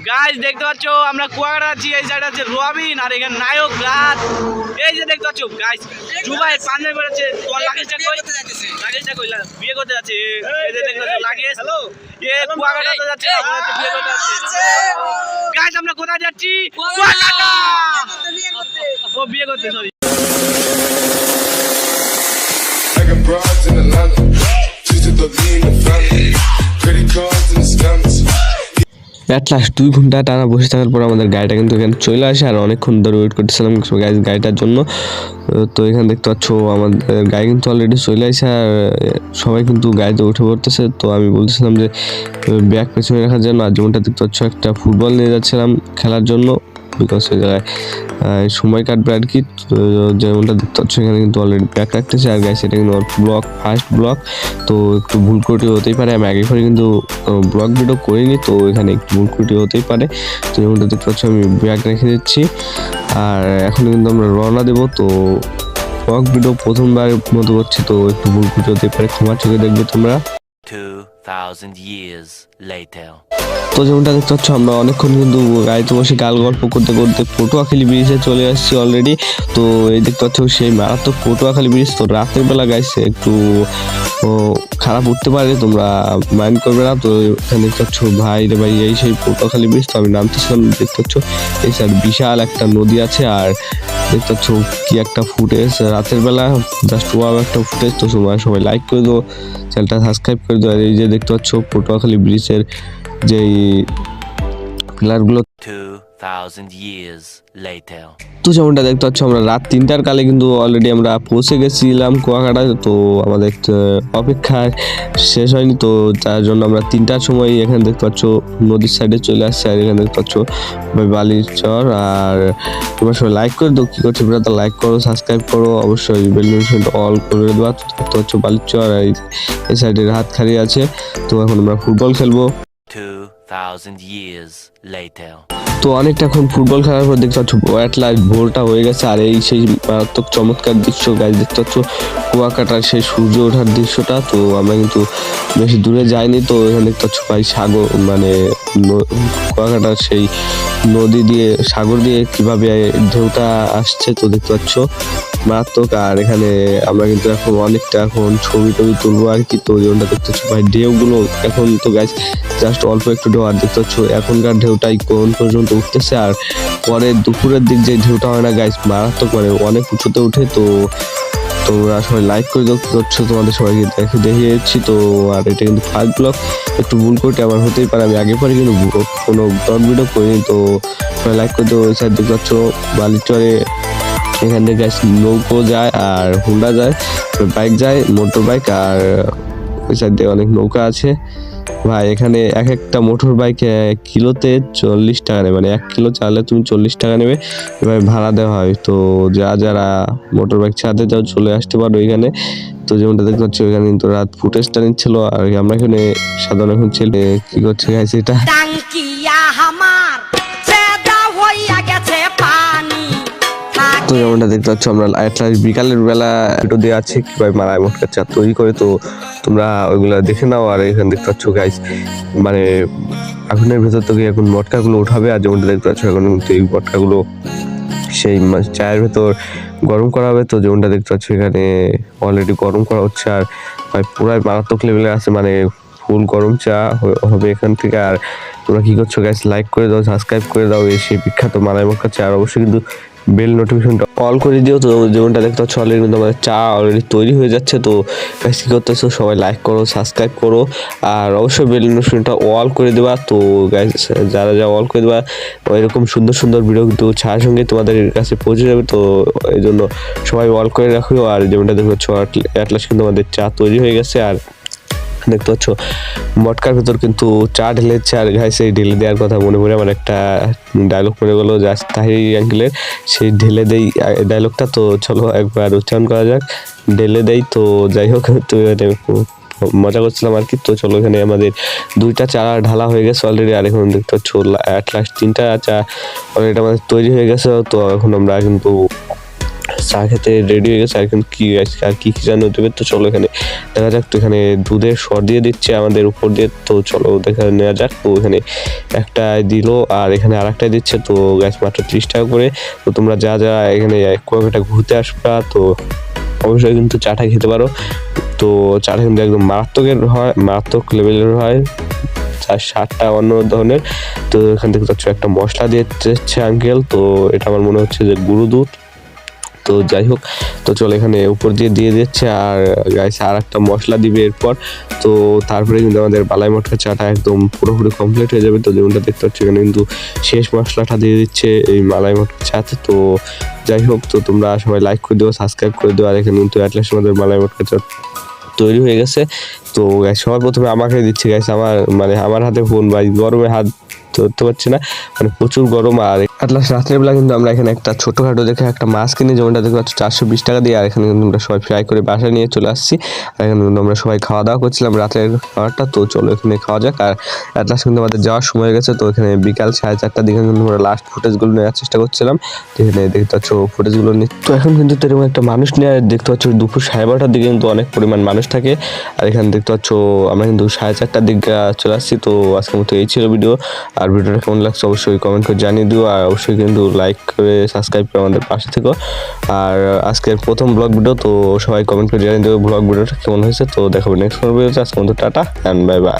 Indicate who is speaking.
Speaker 1: Guys দেখতে পাচ্ছ আমরা কুয়াকাটা আছি, এই সাইড আছে রবিন আর এখানে নায়ক রাত। এই যে দেখতে পাচ্ছ গাইস জুবাই পাঞ্জাবি পরেছে। তোমার লাগেজটা কই? লাগেজটা কই? বিয়ে করতে যাচ্ছে। এই যে দেখতে পাচ্ছ লাগেজ। এ কুয়াকাটাতে যাচ্ছে না, বলে বিয়ে করতে যাচ্ছে। গাইস আমরা কোথায় যাচ্ছি? কুয়াকাটা। ও বিয়ে করতে, sorry.
Speaker 2: I got broads in Atlanta, just to the lean the family, credit cards and the scammers.
Speaker 3: At last 2 ঘন্টা টানা বসে থাকার পর আমাদের গাড়িটা কিন্তু এখানে চলে আসে, আর অনেকক্ষণ ধরে ওয়েট করতেছিলাম গাড়িটার জন্য। তো এখানে দেখতে পাচ্ছ আমাদের গাড়ি কিন্তু অলরেডি চলে আসে, আর সবাই কিন্তু গাড়িতে উঠে পড়তেছে। তো আমি বলতেছিলাম যে ব্যাগ পেছনে রাখার জন্য, আর যেমনটা দেখতে পাচ্ছ একটা ফুটবল নিয়ে যাচ্ছিলাম খেলার জন্য, বিকজ ওই জায়গায় সময় কাটবে আর কি। যেমনটা দেখতে পাচ্ছ এখানে কিন্তু অলরেডি ব্যাগ রাখতেছে, আর গাইস এটা কিন্তু ফার্স্ট ব্লগ, তো একটু ভুল ত্রুটি হতেই পারে। আমি আগে করে কিন্তু ব্লগ ভিডিও করিনি, তো এখানে একটু ভুল ত্রুটি হতেই পারে। তো যেমনটা দেখতে পাচ্ছ আমি ব্যাগ রেখে দিচ্ছি, আর এখন কিন্তু আমরা রওনা দেবো। তো ব্লগ ভিডিও প্রথমবার মতো করছি, তো একটু ভুল ত্রুটি হতেই পারে, ক্ষমার চোখে দেখবে তোমরা।
Speaker 4: 2000 years later.
Speaker 3: তো যেমনটা দেখতে পাচ্ছ আমরা অনেকক্ষণ কিন্তু গাড়িতে বসে গাল গল্প করতে করতে পটুয়াখালী ব্রিজে চলে আসছি অলরেডি। তো এই দেখতে পাচ্ছ সেই মারাত্মক পটুয়াখালী ব্রিজ। তো রাতের বেলা গাইছে একটু খারাপ উঠতে পারে, তোমরা মাইন্ড করবে না। তো এখানে দেখতে পাচ্ছ ভাই রে ভাই এই সেই পটুয়াখালী ব্রিজ। তো আমি নামতেছিলাম, দেখতে পাচ্ছ এই সাইড বিশাল একটা নদী আছে, আর দেখতে পাচ্ছ কি একটা ফুটেজ রাতের বেলা, জাস্ট ওয়াও একটা ফুটেজ। তো সবাই লাইক করে দাও, চ্যানেলটা সাবস্ক্রাইব করে দাও। আর এই যে দেখতে পাচ্ছ পটুয়াখালী ব্রিজের যেই পিলারগুলো।
Speaker 4: 2000 years later.
Speaker 3: তো যেমনটা দেখতে পাচ্ছ আমরা রাত 3টার কালে কিন্তু অলরেডি আমরা পৌঁছে গেছিলাম কুয়াকাটায়। তো আমাদের অপেক্ষা শেষ হয়নি, তো তার জন্য আমরা 3টার সময় এখানে দেখতে পাচ্ছ নদীর সাইডে চলে আসছি। আর এখানে দেখতে পাচ্ছ বালির চর। আর তোমরা সবাই লাইক করে দাও, কি করছো তো লাইক করো, সাবস্ক্রাইব করো, অবশ্যই বেল নোটিফিকেশনটা অল করে দেওয়া। দেখতে পাচ্ছ বালির চর, আর এই সাইডে হাত খালি আছে। তো এখন আমরা ফুটবল খেলবো।
Speaker 4: 2000 years later.
Speaker 3: তো অনেকটা এখন ফুটবল খেলার পর দেখতে পাচ্ছ অ্যাট লাস্ট ভোরটা হয়ে গেছে, আর এই সেই মারাত্মক চমৎকার দৃশ্য গাইজ দেখতে পাচ্ছ কুয়াকাটার সেই সূর্য ওঠার দৃশ্যটা। তো আমরা কিন্তু বেশি দূরে যাইনি, তো এখানে দেখতে পাচ্ছ ভাই সাগর মানে কুয়াকাটার সেই নদী দিয়ে সাগর দিয়ে কিভাবে ঢেউটা আসছে, তো দেখতে পাচ্ছ মারাত্মক। আর এখানে আমরা কিন্তু এখন অনেকটা এখন ছবি টবি তুলবো আর কি। তো যেমনটা দেখতে পাচ্ছ ভাই ঢেউগুলো এখন তো গাইজ জাস্ট অল্প একটু ঢেউ, আর দেখতে পাচ্ছ এখনকার ঢেউটাই কোন পর্যন্ত উঠতেছে। আর পরে দুপুরের দিক যে ঢেউটা হয় না গাইজ মারাত্মক, মানে অনেক উঁচুতে উঠে। তো তোমরা সবাই লাইক করে দাও, কি করছো তোমাদের সবাইকে দেখিয়েছি। তো আর এটা কিন্তু ফার্স্ট ব্লগ, একটু ভুল করতে আমার হতেই পারে, আমি আগে পরে কিন্তু কোনো ব্লগ ভিডিও করিনি। তো সবাই লাইক করে দাও। ওই সাইড দেখতে পাচ্ছ বালিচরে, এখান থেকে গাইজ নৌকো যায় আর হুন্ডা যায়, বাইক যায়, মোটর বাইক, আর ওই সাইড দিয়ে অনেক নৌকা আছে। ভাই এখানে এক একটা মোটর বাইক কিলোতে 40 টাকা নেবে, মানে 1 কিলো চালে তুমি 40 টাকা নেবে, এভাবে ভাড়া দেওয়া হয়। তো যারা মোটর বাইক চালাতে চাও চলে আসতে পারো এখানে। তো যেমনটা দেখতে পাচ্ছি এখানে কিন্তু রাত ফুটেজটা নিচ্ছিল, আর আমরা এখানে সাধারণ এখন ছেলে কি করছে গাইছে এটা। তো যেমনটা দেখতে পাচ্ছ আমরা বিকালের বেলা একটু দিয়ে আছে কিভাবে মারায় মটকা চা তৈরি করে, তো তোমরা ওইগুলা দেখে নাও। আর এখানে দেখতে পাচ্ছ গাইস মানে আগুনের ভেতর থেকে এখন মটকাগুলো উঠাবে, আর যেমনটা দেখতে পাচ্ছ এখন কিন্তু এই মটকাগুলো সেই চায়ের ভেতর গরম করা হবে। তো যেমনটা দেখতে পাচ্ছ এখানে অলরেডি গরম করা হচ্ছে, আর পুরাই মারাত্মক লেভেলে আছে, মানে ফুল গরম চা হবে এখান থেকে। আর তোমরা কি করছো গাইস লাইক করে দাও, সাবস্ক্রাইব করে দাও এই সেই বিখ্যাত মালাই মটকা চা, আর অবশ্যই কিন্তু বেল নোটিফিকেশনটা অল করে দিও। তো যেমনটা দেখতে পাচ্ছ অলরেডি কিন্তু আমাদের চা অলরেডি তৈরি হয়ে যাচ্ছে। তো গাইস কি করতেছো সবাই লাইক করো, সাবস্ক্রাইব করো, আর অবশ্যই বেল নোটিফিকেশনটা অল করে দেবা। তো গাইস যারা অল করে দেবা এরকম সুন্দর সুন্দর ভিডিও কিন্তু চায়ের সঙ্গে তোমাদের কাছে পৌঁছে যাবে। তো এই জন্য সবাই অল করে রাখো। আর যেমনটা দেখতে পাচ্ছ অ্যাট লাস্ট কিন্তু আমাদের চা তৈরি হয়ে গেছে, আর দেখতে পাচ্ছ মটকার ভেতর কিন্তু চা ঢেলেছে। আর গাইস এই ঢেলে দেওয়ার কথা মনে পড়ে আমার একটা ডায়লগ মনে গেলো তাহির আঙ্কেলের, সেই ঢেলে দেই ডায়লগটা। তো চলো একবার উচ্চারণ করা যাক, ঢেলে দেই। তো যাই হোক তো মজা করছিলাম আর কি। তো চলো এখানে আমাদের 2টা চা ঢালা হয়ে গেছে অলরেডি, আর এখন দেখতে পাচ্ছ অ্যাট লাস্ট 3টা চা অলরেডি আমাদের তৈরি হয়ে গেছে। তো এখন আমরা কিন্তু চা খেতে রেডি হয়ে গেছে। আর এখন কি আর কি যেন দেবে, তো চলো এখানে দেখা যাক। তো এখানে দুধের সর দিয়ে দিচ্ছে আমাদের উপর দিয়ে, তো চলো দেখা নেওয়া যাক। তো এখানে একটা দিল আর এখানে আর একটাই দিচ্ছে। তো গ্যাস মাত্র 30 টাকা করে। তো তোমরা যা যা এখানে কুয়াকাটা ঘুরতে আসবা তো অবশ্যই কিন্তু চাটা খেতে পারো। তো চাটা কিন্তু একদম মারাত্মকের হয়, মারাত্মক লেভেলের হয়, চার 7টা অন্য ধরনের। তো এখান থেকে যাচ্ছে একটা মশলা দিয়ে দিচ্ছে আঙ্কেল, তো এটা আমার মনে হচ্ছে যে গুঁড়ো দুধ। তো যাই হোক, তো চলো এখানে উপর দিয়ে দিয়ে দিচ্ছে আর গাইস আর একটা মশলা দিবে এরপর। তো তারপরে কিন্তু আমাদের বালাই মটকা চাটা একদম পুরোপুরি কমপ্লিট হয়ে যাবে। তো যেমনটা দেখতে পাচ্ছি এখানে কিন্তু শেষ মশলাটা দিয়ে দিচ্ছে এই মালাই মটকা চাতে। তো যাই হোক, তো তোমরা সবাই লাইক করে দিও, সাবস্ক্রাইব করে দিও। আর এখানে কিন্তু অ্যাটলাস আমাদের মালাই মটকা চা তৈরি হয়ে গেছে। তো গাইস সবার প্রথমে আমাকে দিচ্ছে গাইস, আমার হাতে ফোন, ভাই গরমে হাত ধরতে পারছি না, মানে প্রচুর গরম। আর অ্যাটলাস রাত্রেবেলা কিন্তু আমরা এখানে একটা ছোটখাটো দেখে একটা মাছ কিনি, যেমনটা দেখতে পাচ্ছ 420 টাকা দিয়ে। আর এখানে কিন্তু আমরা সবাই ফ্রাই করে বাসায় নিয়ে চলে আসছি। আর এখানে কিন্তু আমরা সবাই খাওয়া দাওয়া করছিলাম রাতের খাবারটা। তো চলো এখানে খাওয়া যাক। আর অ্যাটলাস কিন্তু আমাদের যাওয়ার সময় হয়ে গেছে। তো এখানে বিকাল 4:30টার দিকে কিন্তু আমরা লাস্ট ফুটেজগুলো নেওয়ার চেষ্টা করছিলাম। তো এখানে দেখতে পাচ্ছ ফুটেজগুলো নিয়ে, তো এখন কিন্তু এরকম একটা মানুষ নিয়ে দেখতে পাচ্ছ দুপুর 12:30টার দিকে কিন্তু অনেক পরিমাণ মানুষ থাকে। আর এখানে দেখতে পাচ্ছ আমরা কিন্তু 4:30টার দিকে চলে আসছি। তো আজকের মতো এই ছিল ভিডিও। আর ভিডিওটা কেমন লাগছে অবশ্যই কমেন্ট করে জানিয়ে দিও। আর অবশ্যই কিন্তু লাইক করে সাবস্ক্রাইব করে আমাদের পাশে থেকো। আর আজকের প্রথম ব্লগ ভিডিও, তো সবাই কমেন্ট করে জানিয়ে দেবো ব্লগ ভিডিওটা কেমন হয়েছে। তো দেখাবো নেক্সট ভিডিওতে। আজকের মতো টাটা অ্যান্ড বাই বাই।